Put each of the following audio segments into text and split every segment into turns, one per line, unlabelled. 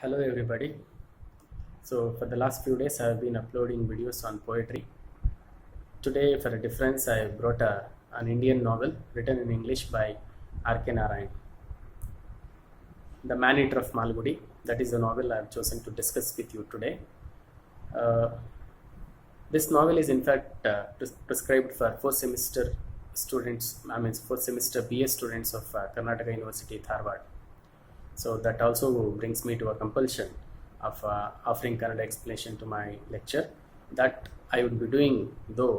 Hello everybody. So for the last few days I have been uploading videos on poetry. Today for a difference I brought an Indian novel written in English by R.K. Narayan. The Man Eater of Malgudi. That is the novel I have chosen to discuss with you today. Uh, this novel is in fact prescribed for 4th semester students, 4th semester BS students of Karnataka University, Dharwad. So that also brings me to a compulsion of offering Kannada explanation to my lecture. That I would be doing, though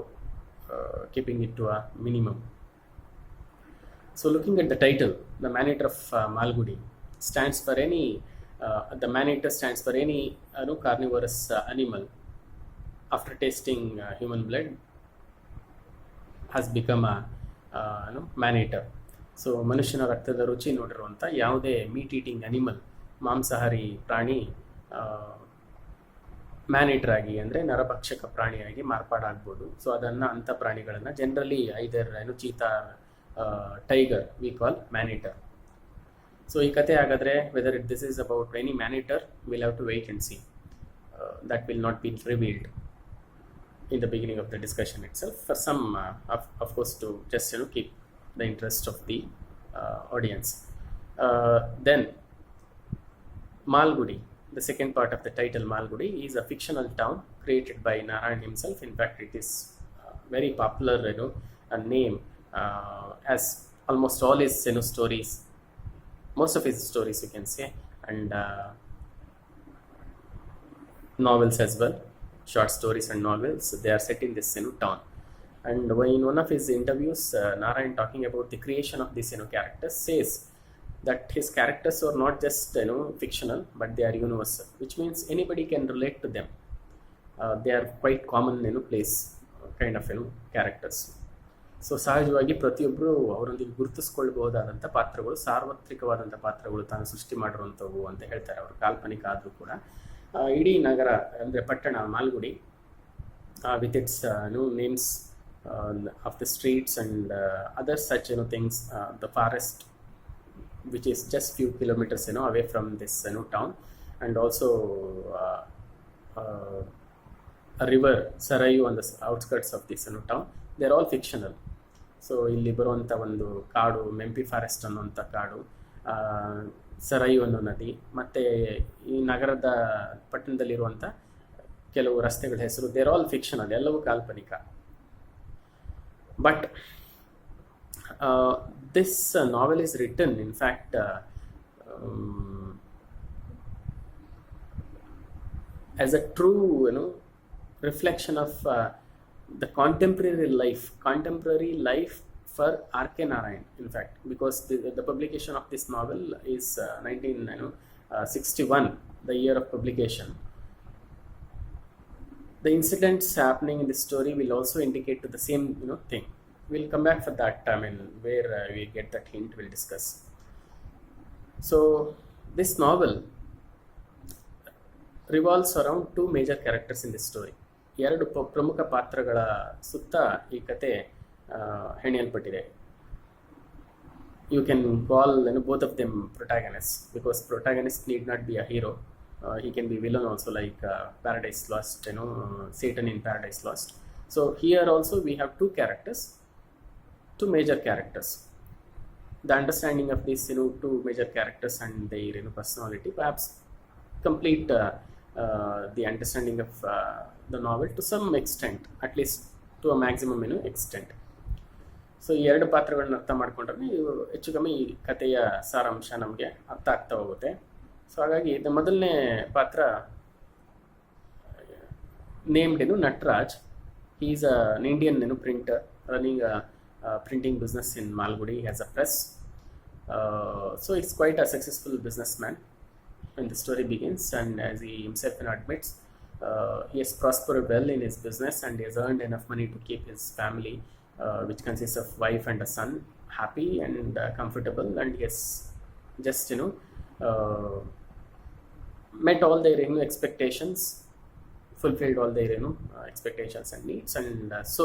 keeping it to a minimum. So looking at the title, the Man Eater of Malgudi stands for any. The man eater stands for any carnivorous animal after tasting human blood has become a man eater. So ಮನುಷ್ಯನ ರಕ್ತದ ರುಚಿ ನೋಡಿರುವಂಥ ಯಾವುದೇ meet eating animal, ಮಾಂಸಾಹಾರಿ ಪ್ರಾಣಿ man eater ಆಗಿ ಅಂದರೆ ನರಭಕ್ಷಕ ಪ್ರಾಣಿಯಾಗಿ ಮಾರ್ಪಾಡಾಗ್ಬೋದು. So ಅದನ್ನು ಅಂಥ ಪ್ರಾಣಿಗಳನ್ನು generally either cheetah, tiger we call man eater. So ಈ ಕತೆ ಹಾಗಾದರೆ whether it this is about any man eater will have to wait and see. That will not be revealed in the beginning of the discussion itself, for some of course to just keep the interest of the audience. Then Malgudi, the second part of the title, Malgudi, is a fictional town created by Narayan himself. In fact, it is very popular a name, as almost all his stories, most of his stories you can say, and novels as well, short stories and novels, they are set in this town. And in one of his interviews, Narayan, talking about the creation of these characters, says that his characters are not just fictional, but they are universal, which means anybody can relate to them. They are quite common place kind of characters. So ಸಹಜವಾಗಿ ಪ್ರತಿಯೊಬ್ಬರು ಅವರೊಂದಿಗೆ ಗುರುತಿಸ್ಕೊಳ್ಬಹುದಾದಂಥ ಪಾತ್ರಗಳು, ಸಾರ್ವತ್ರಿಕವಾದಂಥ ಪಾತ್ರಗಳು ತಾನು ಸೃಷ್ಟಿ ಮಾಡಿರುವಂಥವು ಅಂತ ಹೇಳ್ತಾರೆ. ಅವರು ಕಾಲ್ಪನಿಕ ಆದರೂ ಕೂಡ ಇಡೀ ನಗರ ಅಂದರೆ ಪಟ್ಟಣ Malgudi, with its names of the streets and other such things, the forest which is just few kilometers away from this town, and also a river Sarayu on the outskirts of this town, they are all fictional. So ಇಲ್ಲಿ ಬರುವಂಥ ಒಂದು ಕಾಡು, ಮೆಂಪಿ forest ಅನ್ನುವಂಥ ಕಾಡು, ಸರಯು ಅನ್ನೋ ನದಿ, ಮತ್ತು ಈ ನಗರದ ಪಟ್ಟಣದಲ್ಲಿರುವಂಥ ಕೆಲವು ರಸ್ತೆಗಳ ಹೆಸರು, ದೇ ಆರ್ ಆಲ್ ಫಿಕ್ಷನಲ್, ಎಲ್ಲವೂ ಕಾಲ್ಪನಿಕ. But this novel is written, in fact, as a true, reflection of the contemporary life for R.K. Narayan. In fact, because the publication of this novel is 1961, the year of publication. The incidents happening in this story will also indicate to the same thing. We'll come back for that. Where we get that hint, we'll discuss. So this novel revolves around two major characters in this story. ಎರಡು ಪ್ರಮುಖ ಪಾತ್ರಗಳ ಸುತ್ತ ಈ ಕತೆ ಹೆಣೆಯಲ್ಪಟ್ಟಿದೆ. You can call both of them protagonists, because protagonist need not be a hero. He can be villain also, like Paradise Lost, Satan in Paradise Lost. So here also we have two characters, two major characters. The understanding of these two major characters and their personality perhaps complete the understanding of the novel to some extent, at least to a maximum extent. So ಈ ಎರಡು ಪಾತ್ರಗಳನ್ನ ಅರ್ಥ ಮಾಡ್ಕೊಂಡ್ರೆ ಹೆಚ್ಚು ಕಮ್ಮಿ ಈ ಕಥೆಯ ಸಾರಾಂಶ ನಮಗೆ ಅರ್ಥ ಆಗ್ತಾ ಹೋಗುತ್ತೆ. ಸೊ ಹಾಗಾಗಿ ಮೊದಲನೇ ಪಾತ್ರ named Nataraj. he is an Indian printer running a printing business in Malgudi. He has a press, so it's quite a successful businessman when the story begins, and as he himself admits, he has prospered well in his business and he has earned enough money to keep his family, which consists of wife and a son, happy and comfortable, and he has just met all their expectations, fulfilled all their expectations and needs, and so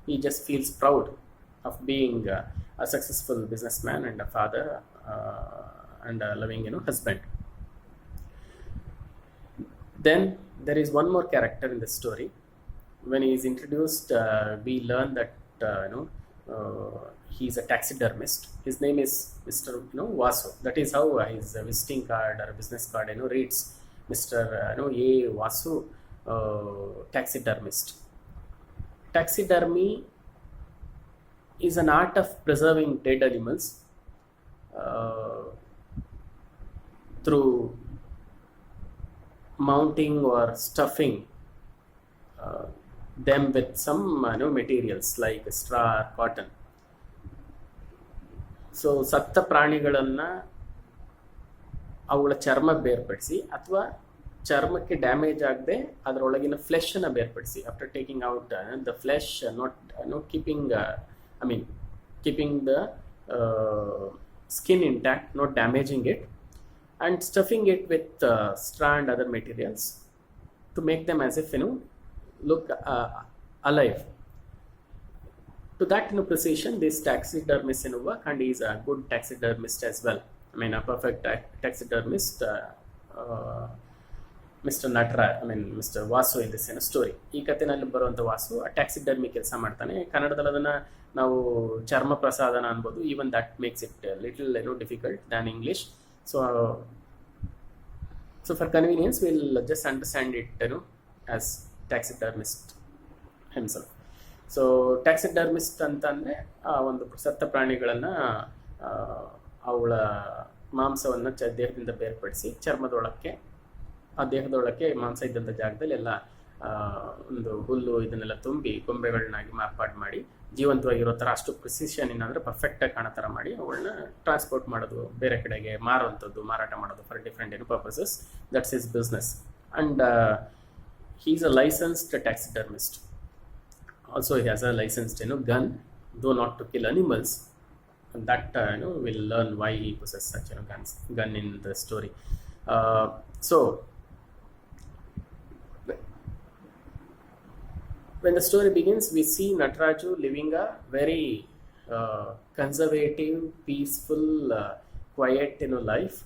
he just feels proud of being a successful businessman and a father and a loving husband. Then there is one more character in the story. When he is introduced, we learn that he is a taxidermist. His name is Mr. Vasu. That is how his visiting card or business card reads, Mr. A. Vasu, taxidermist. Taxidermy is an art of preserving dead animals through mounting or stuffing them with some materials like straw or cotton. So ಸತ್ತ ಪ್ರಾಣಿಗಳನ್ನು ಅವುಗಳ ಚರ್ಮ ಬೇರ್ಪಡಿಸಿ ಅಥವಾ ಚರ್ಮಕ್ಕೆ damage ಆಗದೆ ಅದರೊಳಗಿನ ಫ್ಲೆಶನ್ನು ಬೇರ್ಪಡಿಸಿ, after taking out the flesh, not keeping the skin intact, not damaging it, and stuffing it with straw and other materials to make them as if look alive. To that precision, this taxidermist work, and he is a good taxidermist as well. I mean, a perfect taxidermist, Mr. Nataraj, Mr. Vasu in this story. ಈ ಕಥೆನಲ್ಲಿ ಬರುವಂಥ ವಾಸು ಟ್ಯಾಕ್ಸಿಡರ್ಮಿ ಕೆಲಸ ಮಾಡ್ತಾನೆ. ಕನ್ನಡದಲ್ಲಿ ಅದನ್ನು ನಾವು ಚರ್ಮ ಪ್ರಸಾದನ ಅನ್ಬೋದು. Even that makes it little difficult than English. So for convenience will just understand it as taxidermist himself. So taxidermist ಅಂತಂದರೆ ಒಂದು ಸತ್ತ ಪ್ರಾಣಿಗಳನ್ನು ಅವುಗಳ ಮಾಂಸವನ್ನು ದೇಹದಿಂದ ಬೇರ್ಪಡಿಸಿ ಚರ್ಮದೊಳಕ್ಕೆ, ಆ ದೇಹದೊಳಕ್ಕೆ ಮಾಂಸ ಇದ್ದಂಥ ಜಾಗದಲ್ಲಿ ಎಲ್ಲ ಒಂದು ಹುಲ್ಲು ಇದನ್ನೆಲ್ಲ ತುಂಬಿ ಗೊಂಬೆಗಳನ್ನಾಗಿ ಮಾರ್ಪಾಡು ಮಾಡಿ ಜೀವಂತವಾಗಿರೋ ಥರ ಅಷ್ಟು ಪ್ರಿಸಿಷನ್ ಅಂದರೆ ಪರ್ಫೆಕ್ಟಾಗಿ ಕಾಣೋ ಥರ ಮಾಡಿ ಅವುಗಳನ್ನ ಟ್ರಾನ್ಸ್ಪೋರ್ಟ್ ಮಾಡೋದು, ಬೇರೆ ಕಡೆಗೆ ಮಾರುವಂಥದ್ದು, ಮಾರಾಟ ಮಾಡೋದು for different purposes. That's his business. And he is a licensed taxidermist. Also he has a licensed gun, though not to kill animals. And that we'll learn why he possesses such gun in the story. So when the story begins, we see Nataraju living a very conservative, peaceful, quiet life,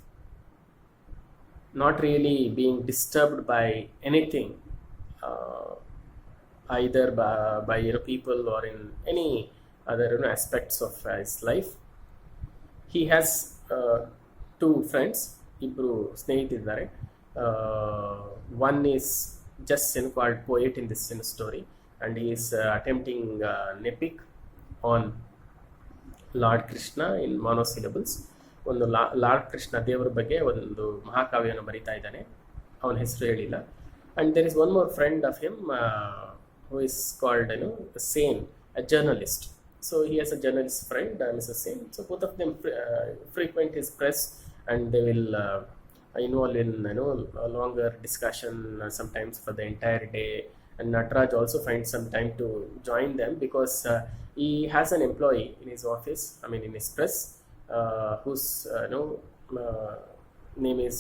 not really being disturbed by anything, either by people or in any other aspects of his life. He has two friends, ibru snehitiddare. One is just called poet in this story, and he is attempting an epic on Lord Krishna in monosyllables. ಒಂದು lord Krishna ದೇವರ ಬಗ್ಗೆ ಒಂದು ಮಹಾಕಾವ್ಯವನ್ನು ಬರಿತಾ ಇದ್ದಾನೆ, ಅವನ ಹೆಸರು ಹೇಳಿಲ್ಲ. And there is one more friend of him who is called Sen, a journalist. So he has a journalist friend, Mr. Sen. So both of them frequent his press, and they will involve in a longer discussion sometimes for the entire day. And Nataraj also finds some time to join them because he has an employee in his office, in his press, whose name is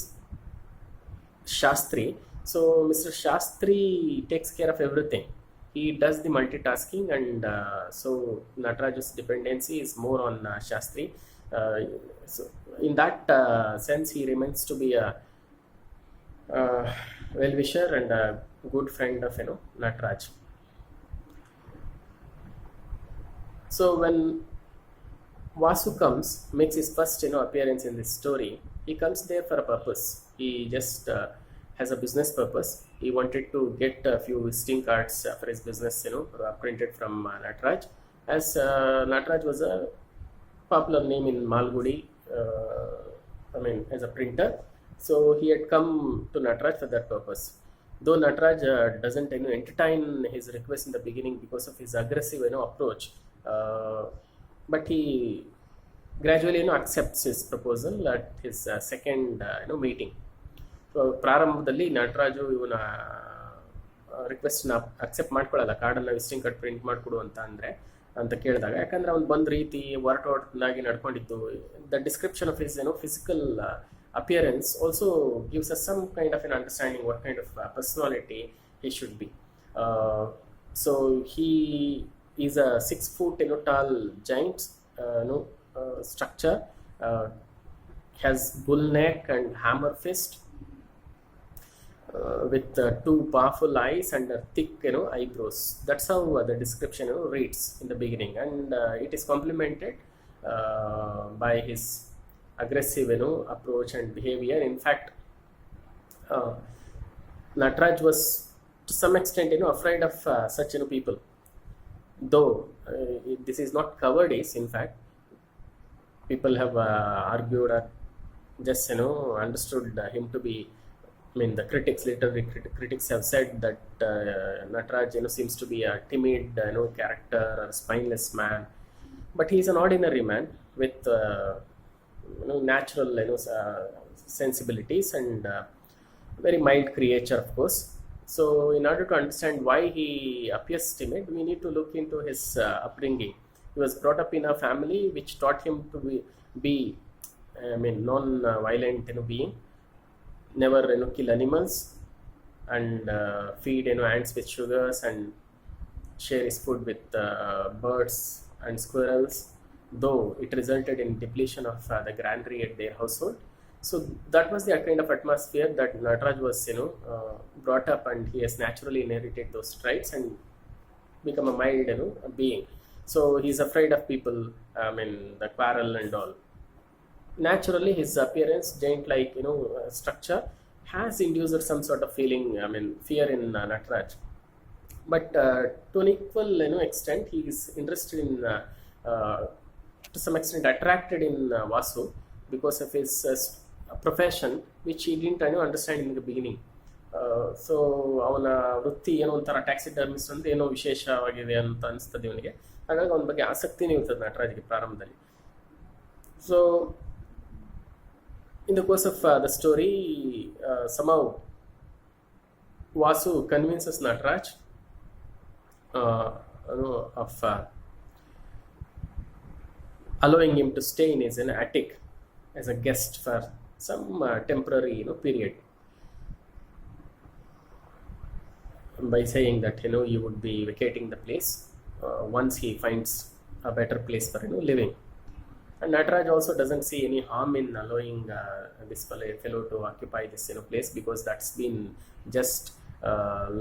Shastri. So Mr. Shastri takes care of everything. He does the multitasking, and so Nataraj's dependency is more on Shastri. So in that sense, he remains to be a well-wisher and a good friend of Nataraj. So when Vasu makes his first appearance in this story, he comes there for a purpose. He just has a business purpose. He wanted to get a few visiting cards for his business, printed from Nataraj, as Nataraj was a popular name in Malgudi, as a printer. So he had come to Nataraj for that purpose. Though Nataraj doesn't entertain his request in the beginning because of his aggressive approach, but he gradually accepts his proposal at his second meeting. So ಪ್ರಾರಂಭದಲ್ಲಿ ನಟರಾಜು ಇವನ ರಿಕ್ವೆಸ್ಟ್ನ accept ಮಾಡ್ಕೊಳ್ಳಲ್ಲ, ಕಾರ್ಡನ್ನು visiting card print ಮಾಡಿಕೊಡು ಅಂತ ಕೇಳಿದಾಗ. ಯಾಕಂದರೆ ಅವ್ನು ಬಂದ ರೀತಿ ಒರಟೊರಟಾಗಿ ನಡ್ಕೊಂಡಿದ್ದು, the description of his physical appearance also gives us some kind of understanding what kind of personality he should be. So he is a 6 foot tall giant structure, has bull neck and hammer fist, with two powerful eyes and thick eyebrows. That's how the description reads in the beginning, and it is complemented by his aggressive approach and behavior. In fact, uh, Nataraj was to some extent afraid of such people, though this is not cowardice. In fact, people have argued or just understood him to be, I mean, the critics, literary critics have said that Nataraj seems to be a timid character or a spineless man, but he is an ordinary man with natural sensibilities and very mild creature, of course. So, in order to understand why he appears timid, we need to look into his upbringing. He was brought up in a family which taught him to be I mean, non-violent being, never kill animals, and feed ants with sugars and share his food with birds and squirrels, though it resulted in depletion of the granary at their household. So that was the kind of atmosphere that Nataraj was brought up, and he has naturally inherited those traits and become a mild being. So he's afraid of people, I mean, the quarrel and all. Naturally, his appearance, giant like structure, has induced some sort of feeling, I mean, fear in Nataraj. But to an equal extent, he is interested in to some extent attracted in Vasu, because of his profession, which he didn't understand in the beginning. So ಅವನ ವೃತ್ತಿ ಒಂಥರ ಟ್ಯಾಕ್ಸಿಡರ್ಮಿಸ್ಟ್ ಅಂತ ವಿಶೇಷವಾಗಿದೆ ಅಂತ ಅನಿಸ್ತದೆ ಇವನಿಗೆ. ಹಾಗಾಗಿ ಅವನ ಬಗ್ಗೆ ಆಸಕ್ತಿನೇ ಇರ್ತದೆ ನಟರಾಜ್ಗೆ ಪ್ರಾರಂಭದಲ್ಲಿ. So in the course of the story, somehow Vasu convinces Nataraj of allowing him to stay in his attic as a guest for some temporary period, by saying that you would be vacating the place once he finds a better place for living. And Nataraj also doesn't see any harm in allowing this fellow to occupy this place, because that's been just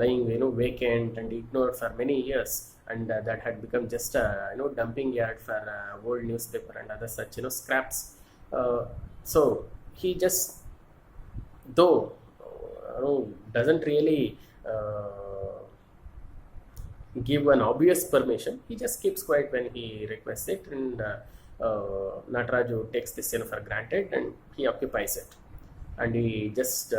lying vacant and ignored for many years, and that had become just a dumping yard for old newspaper and other such scraps. So he just, though doesn't really give an obvious permission, he just keeps quiet when he requests it, and Nataraju takes this for granted, and he occupies it, and he just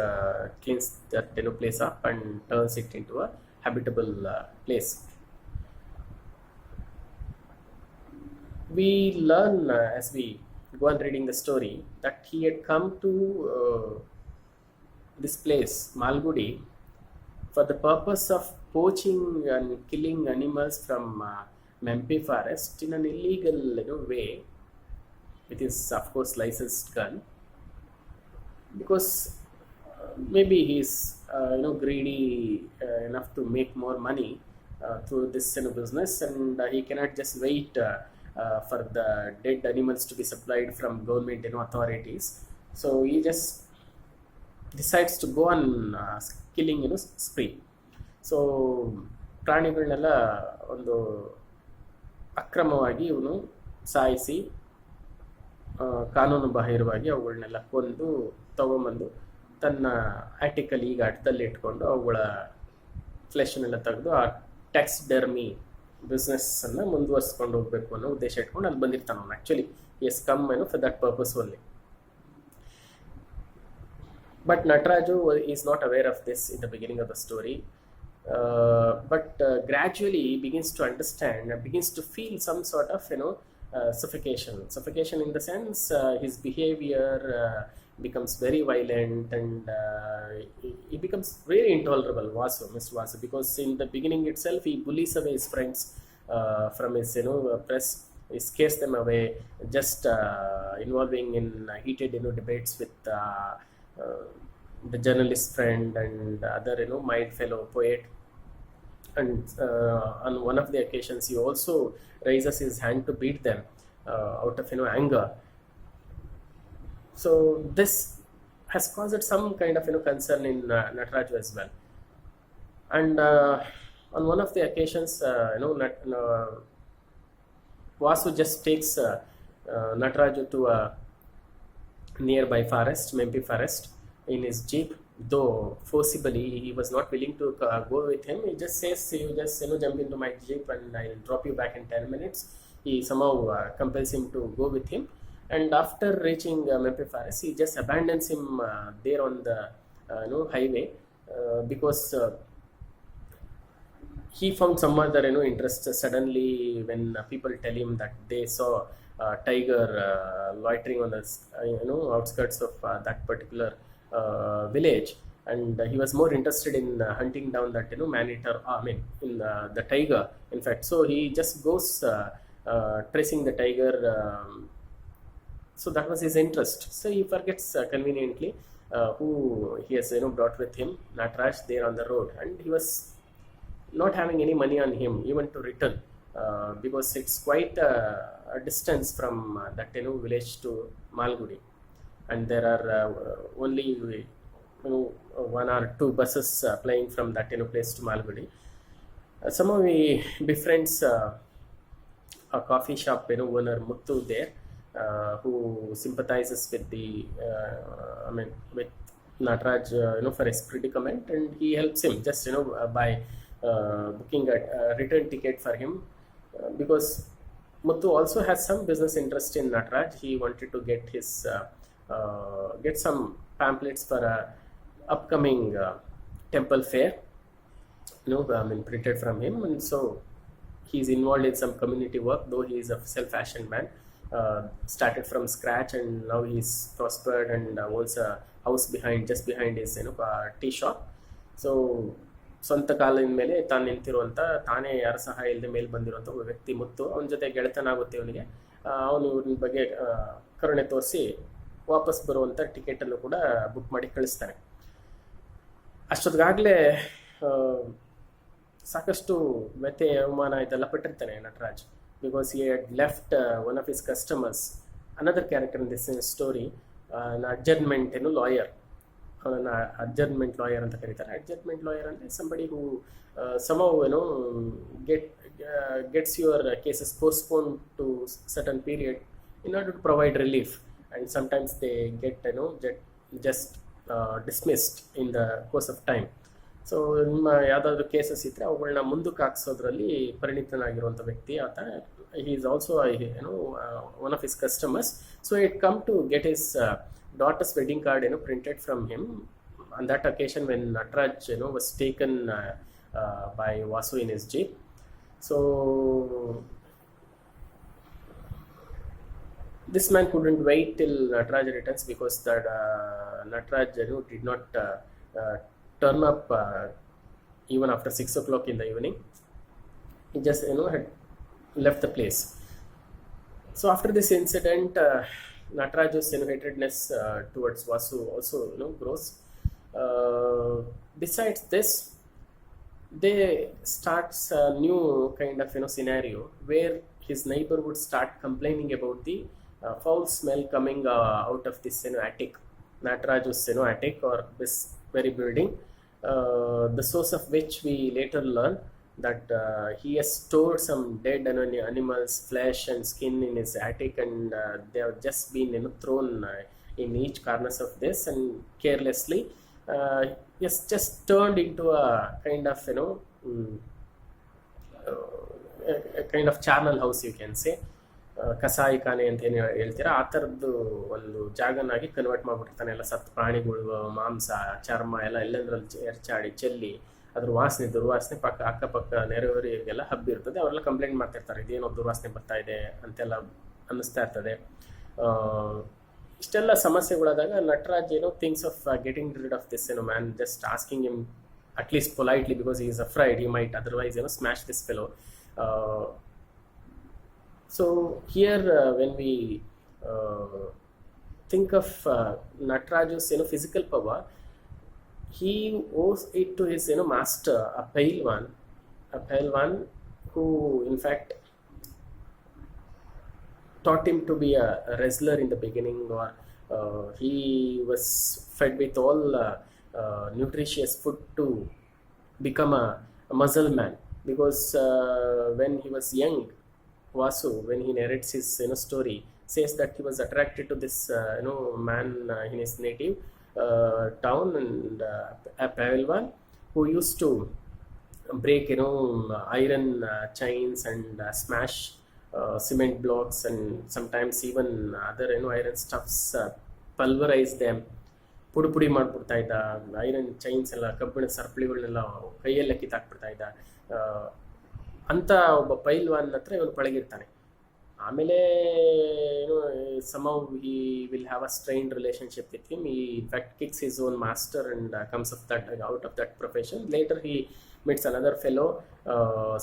cleans that place up and turns it into a habitable place. We learn as we go on reading the story that he had come to this place, Malgudi, for the purpose of poaching and killing animals from Mempi forest in an illegal way, with his, of course, licensed gun, because maybe he's greedy enough to make more money through this business, and he cannot just wait for the dead animals to be supplied from government authorities. So he just decides to go on killing spree. So ಪ್ರಾಣಿಗಳನ್ನೆಲ್ಲ ಒಂದು ಅಕ್ರಮವಾಗಿ ಇವನು ಸಾಯಿಸಿ ಕಾನೂನು ಬಾಹಿರವಾಗಿ ಅವುಗಳನ್ನೆಲ್ಲ ಕೊಂದು ತಗೊಂಬಂದು ತನ್ನ ಆರ್ಟಿಕಲ್ ಈಗ ಅಡ್ಡದಲ್ಲಿ ಇಟ್ಕೊಂಡು ಅವುಗಳ ಫ್ಲೆಶ್ನೆಲ್ಲ ತೆಗೆದು ಆ ಟ್ಯಾಕ್ಸಿಡರ್ಮಿ ಬಿಸ್ನೆಸ್ಸನ್ನು ಮುಂದುವರಿಸ್ಕೊಂಡು ಹೋಗಬೇಕು ಅನ್ನೋ ಉದ್ದೇಶ ಇಟ್ಕೊಂಡು ಅಲ್ಲಿ ಬಂದಿರ್ತಾನೆ ಅವನು. Actually has come for that purpose only. But Nataraju is not aware of this in the beginning of the story. But gradually he begins to understand and begins to feel some sort of suffocation in the sense his behavior becomes very violent, and he becomes very intolerable, Mr. Vasu, because in the beginning itself he bullies away his friends from his press. He scares them away, just involving in heated debates with the journalist friend and other mild fellow poet. And on one of the occasions he also raises his hand to beat them out of anger. So this has caused some kind of concern in Nataraju as well. And on one of the occasions, Vasu just takes Nataraju to a nearby forest, Mempi forest, in his jeep. Though forcibly he was not willing to go with him, he just says, "You just jump into my jeep and I'll drop you back in 10 minutes." He somehow compels him to go with him, and after reaching Mempi forest, he just abandons him there on the highway because he found some other interest. Suddenly when people tell him that they saw a tiger loitering on the outskirts of that particular village, and he was more interested in hunting down that man-eater, in the tiger, in fact. So he just goes tracing the tiger. So that was his interest. So he forgets conveniently who he has brought with him, Nataraj, there on the road, and he was not having any money on him even to return, because it's quite a distance from that village to Malgudi, and there are only one or two buses plying from that place to Malgudi. Somehow he befriends a coffee shop owner Muttu there, who sympathizes with the with Nataraj for his predicament, and he helps him just by booking a return ticket for him, because Muttu also has some business interest in Nataraj. He wanted to get his get some pamphlets for a upcoming temple fair, printed from him, and so he's involved in some community work. Though he is a self-fashioned man, started from scratch, and now he's prospered and owns a house just behind his tea shop. So ಸ್ವಂತ ಕಾಲಿನ ಮೇಲೆ ತಾನು ನಿಂತಿರುವಂಥ, ತಾನೇ ಯಾರ ಸಹಾಯ ಇಲ್ಲದೆ ಮೇಲೆ ಬಂದಿರುವಂಥ ಒಬ್ಬ ವ್ಯಕ್ತಿ ಮುತ್ತು. ಅವನ ಜೊತೆ ಗೆಳೆತನ ಆಗುತ್ತೆ ಇವನಿಗೆ. ಅವನು ಇವ್ರ ಬಗ್ಗೆ ಕರುಣೆ ತೋರಿಸಿ ವಾಪಸ್ ಬರುವಂಥ ಟಿಕೆಟನ್ನು ಕೂಡ ಬುಕ್ ಮಾಡಿ ಕಳಿಸ್ತಾನೆ. ಅಷ್ಟೊತ್ತಿಗಾಗಲೇ ಸಾಕಷ್ಟು ವ್ಯಥೆ, ಅವಮಾನ ಇದೆಲ್ಲ ಪಟ್ಟಿರ್ತಾನೆ Nataraj, because he had left one of his customers, another character in this story, an adjournment lawyer. Adjournment lawyer ಅಂತ ಕರೀತಾರೆ. Adjournment lawyer ಅಂದರೆ somebody who somehow gets your cases postponed to certain period in order to provide relief, and sometimes they get just dismissed in the course of time. So ನಿಮ್ಮ ಯಾವುದಾದ್ರು cases ಇದ್ದರೆ ಅವುಗಳನ್ನ ಮುಂದಕ್ಕೆ ಹಾಕ್ಸೋದ್ರಲ್ಲಿ ಪರಿಣಿತನಾಗಿರುವಂಥ ವ್ಯಕ್ತಿ ಆತ. he is also one of his customers. So it come to get his daughter's wedding card printed from him on that occasion when Nataraj was taken by Vasu in his jeep. So this man couldn't wait till Nataraj returns, because that Nataraj did not turn up even after 6 o'clock in the evening. He just had left the place. So after this incident, Nataraj's hatredness towards Vasu also grows. Besides this, they starts a new kind of scenario where his neighbor would start complaining about the foul smell coming out of this attic, Nataraj's attic, or this very building, the source of which we later learn that he has stored some dead animals' flesh and skin in his attic, and they have just been thrown in each corners of this, and carelessly it's just turned into a kind of a kind of charnel house, you can say. ಕಸಾಯಿ ಖಾನೆ ಅಂತ ಏನು ಹೇಳ್ತೀರಾ, ಆ ಥರದ್ದು ಒಂದು ಜಾಗನಾಗಿ convert ಮಾಡಿಬಿಡ್ತಾನೆ. ಎಲ್ಲ ಸತ್ತು ಪ್ರಾಣಿಗಳು ಮಾಂಸ ಚರ್ಮ ಎಲ್ಲಂದ್ರಲ್ಲಿ ಎರಚಾಡಿ ಚೆಲ್ಲಿ ಅದ್ರ ವಾಸನೆ ದುರ್ವಾಸನೆ ಅಕ್ಕಪಕ್ಕ ನೆರೆಯವರಿಗೆಲ್ಲ ಹಬ್ಬಿರ್ತದೆ. ಅವರೆಲ್ಲ ಕಂಪ್ಲೇಂಟ್ ಮಾಡ್ತಿರ್ತಾರೆ, ಇದೇನೋ ದುರ್ವಾಸನೆ ಬರ್ತಾ ಇದೆ ಅಂತೆಲ್ಲ ಅನ್ನಿಸ್ತಾ ಇರ್ತದೆ. ಇಷ್ಟೆಲ್ಲ ಸಮಸ್ಯೆಗಳಾದಾಗ Nataraj thinks of getting rid of this man, just asking him at least politely, because he is afraid he might otherwise smash this fellow. So here when we think of Nataraj's physical power, he owes it to his master, a Pailwan, who in fact taught him to be a wrestler in the beginning, or He was fed with all nutritious food to become a muscle man, because when he was young, Vasu, when he narrates his story, says that he was attracted to this man in his native town, and a Pahalwan, who used to break iron chains and smash cement blocks, and sometimes even other iron stuffs, pulverize them, ಪುಡಿ ಪುಡಿ ಮಾಡಿಬಿಡ್ತಾ ಇದ್ದ. Iron chains ಎಲ್ಲ, ಕಬ್ಬಿಣ ಸರಪಳಿಗಳನ್ನೆಲ್ಲ ಕೈಯಲ್ಲೇ ಕಿತ್ತಾಕ್ಬಿಡ್ತಾ ಇದ್ದ. ಅಂಥ ಒಬ್ಬ ಪೈಲ್ವಾನ್ ಹತ್ರ ಇವನು ಪಳಗಿರ್ತಾನೆ. ಆಮೇಲೆ somehow he will have a strained relationship with him. He in fact kicks his own master and comes out of that profession. Later he meets another fellow,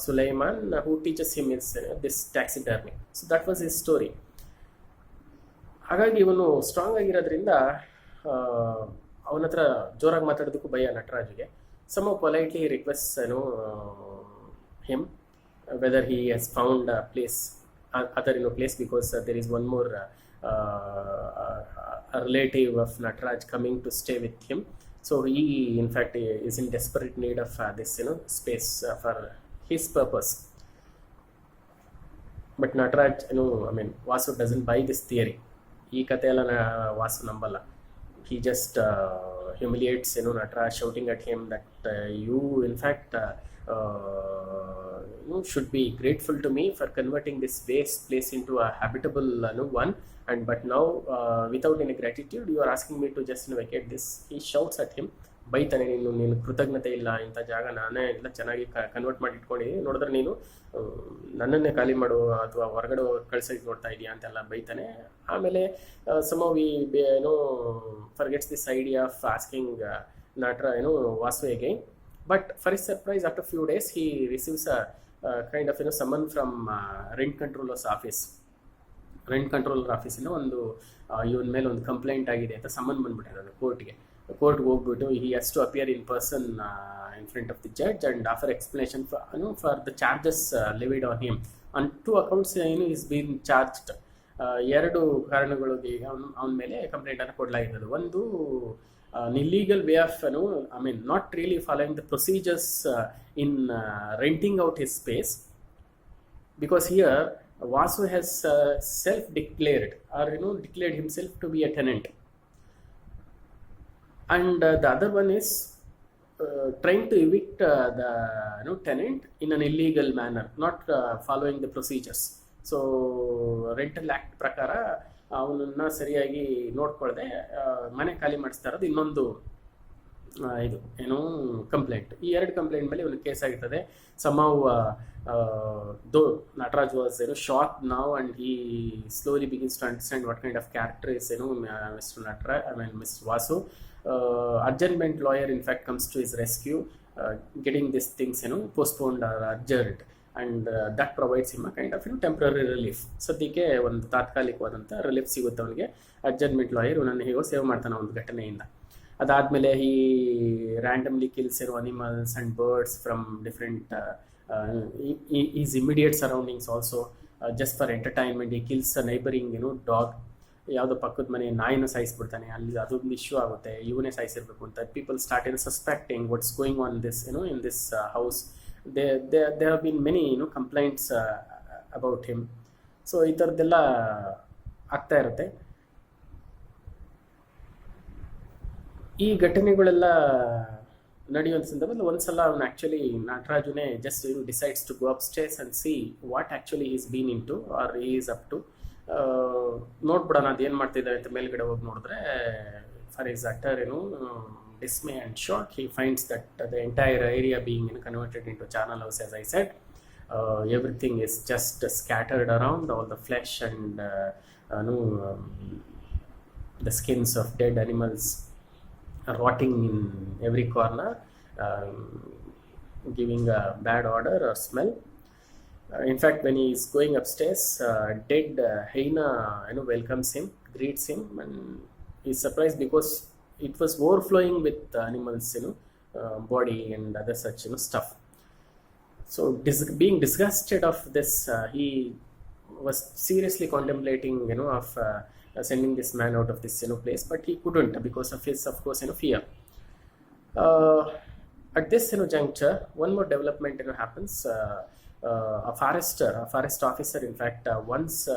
Sulaiman, who teaches him this taxidermy. So that was his story. ಹಾಗಾಗಿ ಇವನು strong ಆಗಿರೋದ್ರಿಂದ ಅವನ ಹತ್ರ ಜೋರಾಗಿ ಮಾತಾಡೋದಕ್ಕೂ ಭಯ ನಟರಾಜ್ಗೆ. somehow politely he requests him whether he has found a place, other place, because there is one more a relative of Nataraj coming to stay with him. So he in fact is in desperate need of this space for his purpose. But Nataraj, Vasu doesn't buy this theory. ಈ ಕಥೆ ಎಲ್ಲ ವಾಸು ನಂಬಲ್ಲ. He just humiliates Nataraj, shouting at him that you in fact should be grateful to me for converting this waste place into a habitable one, and but now without any gratitude you are asking me to just vacate this. He shouts at him, ಬೈತಾನೆ, ನೀನು ಕೃತಜ್ಞತೆ ಇಲ್ಲ, ಇಂಥ ಜಾಗ ನಾನೇ ಎಲ್ಲ ಚೆನ್ನಾಗಿ convert ಮಾಡಿ ಇಟ್ಕೊಂಡಿದ್ದೀನಿ, ನೋಡಿದ್ರೆ ನೀನು ನನ್ನನ್ನೇ ಖಾಲಿ ಮಾಡು ಅಥವಾ ಹೊರಗಡೆ ಕಳ್ಸೋಕೆ ನೋಡ್ತಾ ಇದೆಯಾ ಅಂತೆಲ್ಲ ಬೈತಾನೆ. ಆಮೇಲೆ somehow he forgets this idea of asking Vasu again. But for his surprise, after a few days he receives a kind of summon from rent controller's office. Rent controller office ಒಂದು ಇವನ ಮೇಲೆ ಒಂದು ಕಂಪ್ಲೇಂಟ್ ಆಗಿದೆ ಅಂತ summon ಬಂದ್ಬಿಟ್ಟಿರೋದು ಕೋರ್ಟ್ಗೆ ಹೋಗ್ಬಿಟ್ಟು he has to appear in person in front of the judge and offer explanation for the charges levied on him. On 2 accounts is being charged. 2 ಕಾರಣಗಳಿಗೆ ಅವನ ಮೇಲೆ ಕಂಪ್ಲೇಂಟ್ ಅನ್ನು ಕೊಡಲಾಗಿರೋದು. ಒಂದು an illegal way of not really following the procedures in renting out his space, because here Vasu has self-declared or declared himself to be a tenant, and the other one is trying to evict the tenant in an illegal manner, not following the procedures. So rental act ಪ್ರಕಾರ ಅವನನ್ನ ಸರಿಯಾಗಿ ನೋಡ್ಕೊಳ್ದೆ ಮನೆ ಖಾಲಿ ಮಾಡಿಸ್ತಾ ಇರೋದು ಇನ್ನೊಂದು complaint. ಈ 2 complaint ಮೇಲೆ ಇವನು ಕೇಸ್ ಆಗಿರ್ತದೆ. somehow though Nataraj was shocked now, and he slowly begins to understand what kind of character is Mr. Nataraj, Mr. Vasu. Adjournment lawyer in fact comes to his rescue, getting these things postponed or adjourned, and that provides him a kind of temporary relief. ಸದ್ಯಕ್ಕೆ ಒಂದು ತಾತ್ಕಾಲಿಕವಾದಂಥ relief ಸಿಗುತ್ತೆ ಅವನಿಗೆ. Adjournment lawyer ಇವನನ್ನು ಹೇಗೋ save ಮಾಡ್ತಾನೆ ಒಂದು ಘಟನೆಯಿಂದ. ಅದಾದಮೇಲೆ ಈ randomly kills animals and birds from different is immediate surroundings also, just for entertainment. ಈ ಕಿಲ್ಸ್ ನೈಬರಿಂಗ್ ಡಾಗ್, ಯಾವುದೋ ಪಕ್ಕದ ಮನೆ ನಾಯಿನ ಸಾಯಿಸ್ಬಿಡ್ತಾನೆ, ಅಲ್ಲಿ ಅದೊಂದು ಇಶ್ಯೂ ಆಗುತ್ತೆ, ಇವನೇ ಸಾಯಿಸಿರ್ಬೇಕು ಅಂತ. People start suspecting what's going on this in this house. there have been many complaints about him. So ಈ ಥರದ್ದೆಲ್ಲ ಆಗ್ತಾ ಇರುತ್ತೆ. ಈ ಘಟನೆಗಳೆಲ್ಲ ನಡೆಯುವಂಥ ಸಂದರ್ಭದಲ್ಲಿ ಒಂದ್ಸಲ ಅವನು ಆ್ಯಕ್ಚುಲಿ ನಟರಾಜುನೇ just decides to go up stairs and see what actually is been in to are is up to. ನೋಡ್ಬಿಡೋಣ ಅದೇನು ಮಾಡ್ತಿದ್ದಾರೆ ಅಂತ ಮೇಲ್ಗಡೆ ಹೋಗಿ ನೋಡಿದ್ರೆ, for his utter dismay and shock, he finds that the entire area being converted into charnel house, as I said. Everything is just scattered around, all the flesh and the skins of dead animals are rotting in every corner, giving a bad odor or smell. In fact, when he is going upstairs, dead hyena welcomes him, greets him, and he is surprised because it was overflowing with animals body and other such stuff. So being disgusted of this, he was seriously contemplating of sending this man out of this place, but he couldn't because of his, of course, fear. uh, at this juncture, one more development happens. A forest officer, in fact, once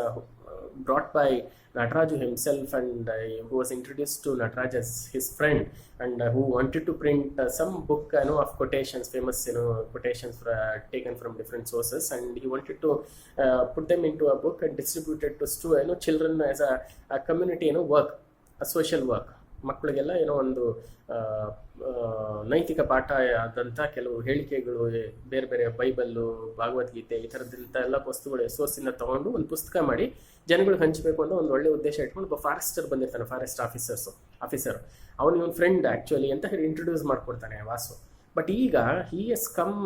brought by Nataraju himself, and who was introduced to Nataraj as his friend, and who wanted to print some book of quotations, famous quotations taken from different sources, and he wanted to put them into a book and distribute it to children as a community work, a social work. ಮಕ್ಕಳಿಗೆಲ್ಲ ಒಂದು ನೈತಿಕ ಪಾಠ ಆದಂಥ ಕೆಲವು ಹೇಳಿಕೆಗಳು, ಬೇರೆ ಬೇರೆ Bible, Bhagavad Gita, ಈ ಥರದ್ದಂಥ ಎಲ್ಲ ವಸ್ತುಗಳು ಸೋರ್ಸಿಂದ ತೊಗೊಂಡು ಒಂದು ಪುಸ್ತಕ ಮಾಡಿ ಜನಗಳಿಗೆ ಹಂಚಬೇಕು ಅಂತ ಒಂದು ಒಳ್ಳೆ ಉದ್ದೇಶ ಇಟ್ಕೊಂಡು ಒಬ್ಬ ಫಾರೆಸ್ಟರ್ ಬಂದಿರ್ತಾನೆ, ಫಾರೆಸ್ಟ್ ಆಫೀಸರ್. ಅವನು ಇವನ್ ಫ್ರೆಂಡ್ ಆ್ಯಕ್ಚುಲಿ ಅಂತ ಹೇಳಿ ಇಂಟ್ರೊಡ್ಯೂಸ್ ಮಾಡ್ಕೊಡ್ತಾನೆ ವಾಸು. ಬಟ್ ಈಗ ಹಿ S come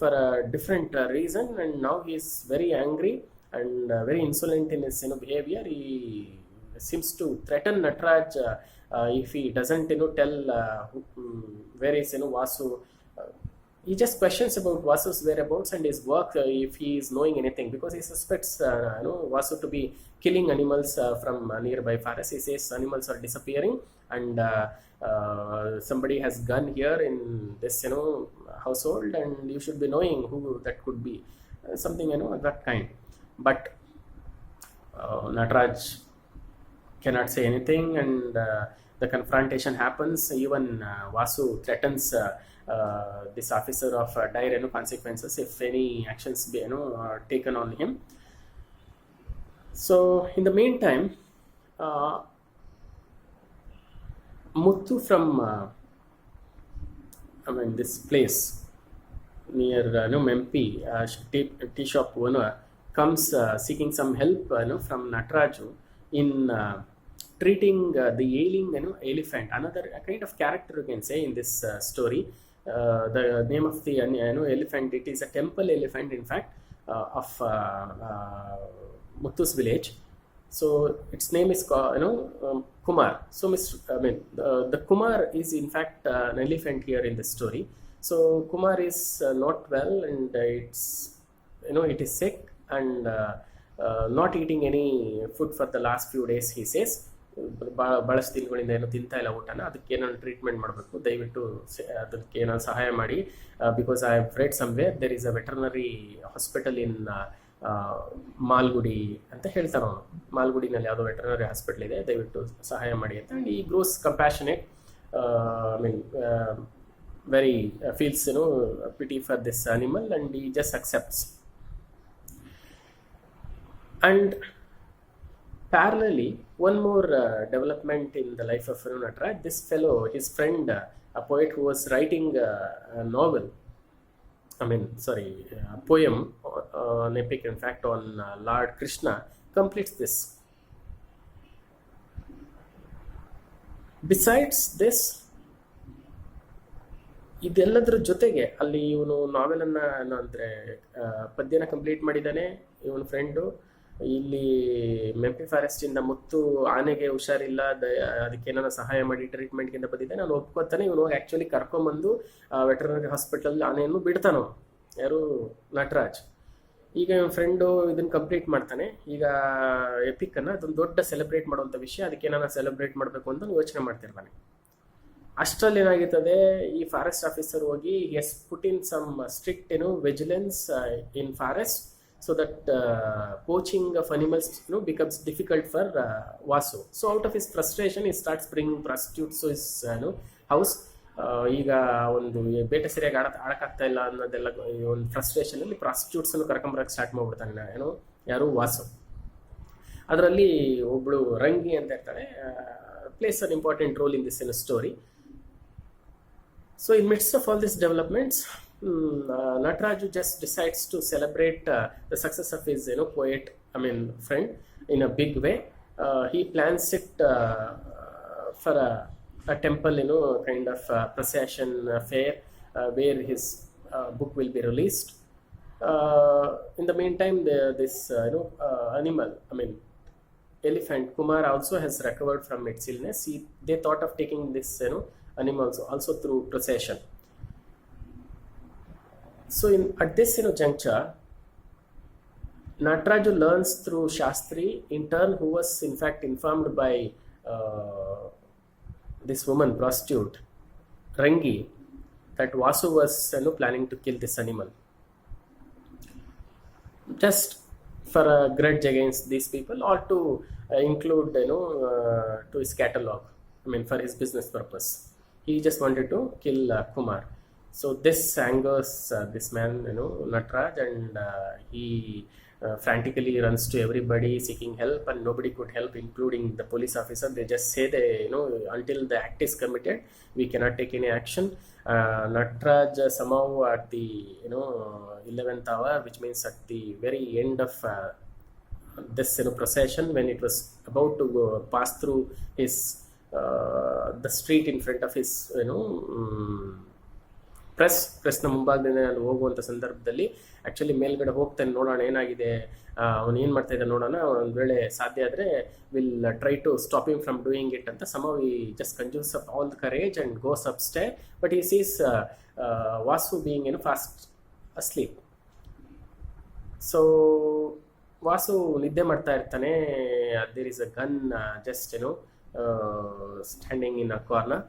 for a different reason, and now he is very angry and very insolent in his behavior. He seems to threaten Nataraj if he doesn't tell where is Vasu. He just questions about Vasu's whereabouts and his work, if he is knowing anything, because he suspects Vasu to be killing animals from nearby forest. He says animals are disappearing, and somebody has gun here in this household, and you should be knowing who that could be, something that kind. But Nataraj cannot say anything, and the confrontation happens. Even Vasu threatens this officer of dire consequences if any actions be are taken on him. So in the meantime, Muthu from this place near Mempi, tea shop owner, comes seeking some help from Nataraju in treating the ailing elephant, another kind of character you can say in this story. The name of the elephant, it is a temple elephant, in fact, of Muthu's village. So its name is Kumar. So the Kumar is in fact an elephant here in the story. So Kumar is not well, and it is sick, and not eating any food for the last few days, he says. ಭಾಳಷ್ಟು ದಿನಗಳಿಂದ ತಿಂತಾ ಇಲ್ಲ ಊಟನ, ಅದಕ್ಕೆ ಏನಾದ್ರು treatment ಮಾಡಬೇಕು, ದಯವಿಟ್ಟು ಅದಕ್ಕೆ ಏನಾದ್ರು ಸಹಾಯ ಮಾಡಿ. Because I have read somewhere there is a veterinary hospital in Malgudi ಅಂತ ಹೇಳ್ತಾರೆ ಅವನು. ಮಾಲ್ಗುಡಿನಲ್ಲಿ ಯಾವುದೋ ವೆಟರ್ನರಿ ಹಾಸ್ಪಿಟಲ್ ಇದೆ, ದಯವಿಟ್ಟು ಸಹಾಯ ಮಾಡಿ ಅಂತ. And he grows compassionate, very feels pity for this animal, and he just accepts. And parallelly, one more development in the life of Nataraj. This fellow, his friend, a poet who was writing a novel, a poem, an epic, in fact, on Lord Krishna, completes this. Besides this, ಇದೆಲ್ಲದರ ಜೊತೆಗೆ ಅಲ್ಲಿ ಇವನು ನಾವೆಲನ್ನು ಅಂದರೆ ಪದ್ಯನ complete ಮಾಡಿದ್ದಾನೆ ಇವನ friend. ಇಲ್ಲಿ ಮೆಂಪಿ ಫಾರೆಸ್ಟಿಂದ ಮುತ್ತು ಆನೆಗೆ ಹುಷಾರಿಲ್ಲ, ಅದಕ್ಕೆ ಏನಾರ ಸಹಾಯ ಮಾಡಿ ಟ್ರೀಟ್ಮೆಂಟ್ಗಿಂತ ಬಂದಿದ್ದೆ, ನಾನು ಒಪ್ಕೋತಾನೆ. ಇವನು ಆ್ಯಕ್ಚುಲಿ ಕರ್ಕೊಂಬಂದು ವೆಟರ್ನರಿ ಹಾಸ್ಪಿಟಲ್ ಆನೆಯನ್ನು ಬಿಡ್ತಾನೋ, ಯಾರು ನಟರಾಜ್. ಈಗ ಇವನ ಫ್ರೆಂಡು ಇದನ್ನು ಕಂಪ್ಲೀಟ್ ಮಾಡ್ತಾನೆ. ಈಗ ಎಪಿಕನ್ನು ಅದೊಂದು ದೊಡ್ಡ ಸೆಲೆಬ್ರೇಟ್ ಮಾಡುವಂಥ ವಿಷಯ, ಅದಕ್ಕೆ ಏನಾರ ಸೆಲೆಬ್ರೇಟ್ ಮಾಡಬೇಕು ಅಂತ ಯೋಚನೆ ಮಾಡ್ತಿರ್ತಾನೆ. ಅಷ್ಟರಲ್ಲಿ ಏನಾಗಿರ್ತದೆ, ಈ ಫಾರೆಸ್ಟ್ ಆಫೀಸರ್ ಹೋಗಿ has put in some strict vigilance in forest, so that poaching of animals becomes difficult for Vasu. So out of his frustration, he starts bringing prostitutes to his house. ಈಗ ಒಂದು ಬೇಟೆ ಸರಿಯಾಗಿ ಆಡಕ್ಕಾಗ್ತಾ ಇಲ್ಲ ಅನ್ನೋದೆಲ್ಲ ಒಂದು ಫ್ರಸ್ಟ್ರೇಷನಲ್ಲಿ ಪ್ರಾಸ್ಟಿಟ್ಯೂಟ್ಸನ್ನು ಕರ್ಕೊಂಬರಕ್ಕೆ start ಮಾಡ್ಬಿಡ್ತಾನೆ ಯಾರು ವಾಸು. ಅದರಲ್ಲಿ ಒಬ್ಬಳು ರಂಗಿ ಅಂತ ಇರ್ತಾಳೆ, plays an important role in this story. So in midst of all these developments, Nataraju just decides to celebrate the success of his friend in a big way. He plans it for a temple, kind of procession fair where his book will be released. In the meantime, this animal, elephant Kumar, also has recovered from its illness. They thought of taking this animals also through procession. So at this juncture, Nataraju learns through Shastri, in turn, who was in fact informed by uh, this woman, prostitute, Rangi, that Vasu was planning to kill this animal. Just for a grudge against these people, or to include, to his catalog. I mean, for his business purpose. He just wanted to kill Kumar. So this angers this man, Nataraj, and he frantically runs to everybody seeking help, and nobody could help, including the police officer. They just say until the act is committed, we cannot take any action. Nataraj somehow at the 11th hour, which means at the very end of this procession, when it was about to pass through his the street in front of his ಪ್ರೆಸ್ನ ಮುಂಭಾಗದಿಂದ ನಾನು ಹೋಗುವಂಥ ಸಂದರ್ಭದಲ್ಲಿ actually ಮೇಲ್ಗಡೆ ಹೋಗ್ತಾನೆ, ನೋಡೋಣ ಏನಾಗಿದೆ, ಅವನು ಏನು ಮಾಡ್ತಾ ಇದ್ದಾನೆ ನೋಡೋಣ, ಒಂದು ವೇಳೆ ಸಾಧ್ಯ ಆದರೆ will try to stop him from doing it ಅಂತ. So he just consumes up all the courage and goes upstairs, but he sees Vasu being fast asleep. So Vasu ನಿದ್ದೆ ಮಾಡ್ತಾ ಇರ್ತಾನೆ. There is a gun just standing in a corner.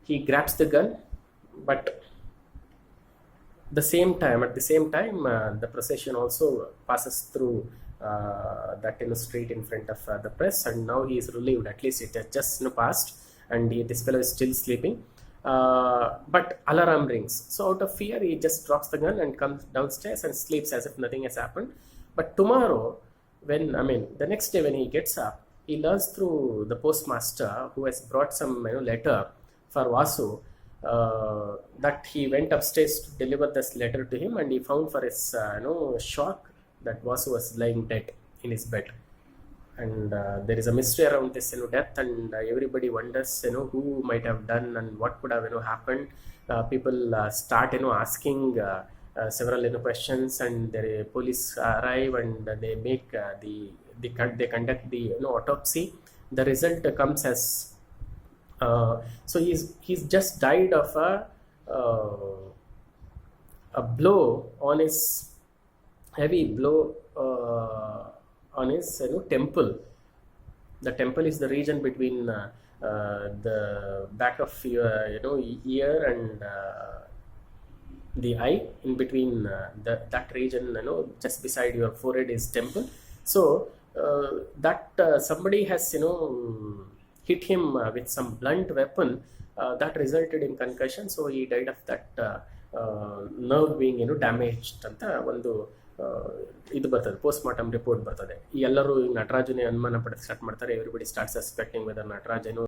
He grabs the gun, but at the same time, the procession also passes through that street in front of the press, and now he is relieved. At least it has just passed, and this fellow is still sleeping. But alarm rings. So out of fear, he just drops the gun and comes downstairs and sleeps as if nothing has happened. But tomorrow, the next day when he gets up, he learns through the postmaster, who has brought some letter for Vasu, that he went upstairs to deliver this letter to him, and he found for his shock that Vasu was lying dead in his bed. And there is a mystery around this death, and everybody wonders who might have done and what could have happened. People start asking several questions, and the police arrive, and they make they conduct the autopsy. The result comes as so he's just died of a blow on his heavy blow on his temple. The temple is the region between the back of your ear and the eye. In between that region, just beside your forehead is temple. So that somebody has hit him with some blunt weapon that resulted in concussion. So he died of that nerve being damaged ಅಂತ ಒಂದು ಇದು ಬರ್ತದೆ, post mortem report ಬರ್ತದೆ. ಈ ಎಲ್ಲರೂ ನಟರಾಜನೇ ಅನುಮಾನ ಪಡೆದು start ಮಾಡ್ತಾರೆ. Everybody start suspecting whether Nataraj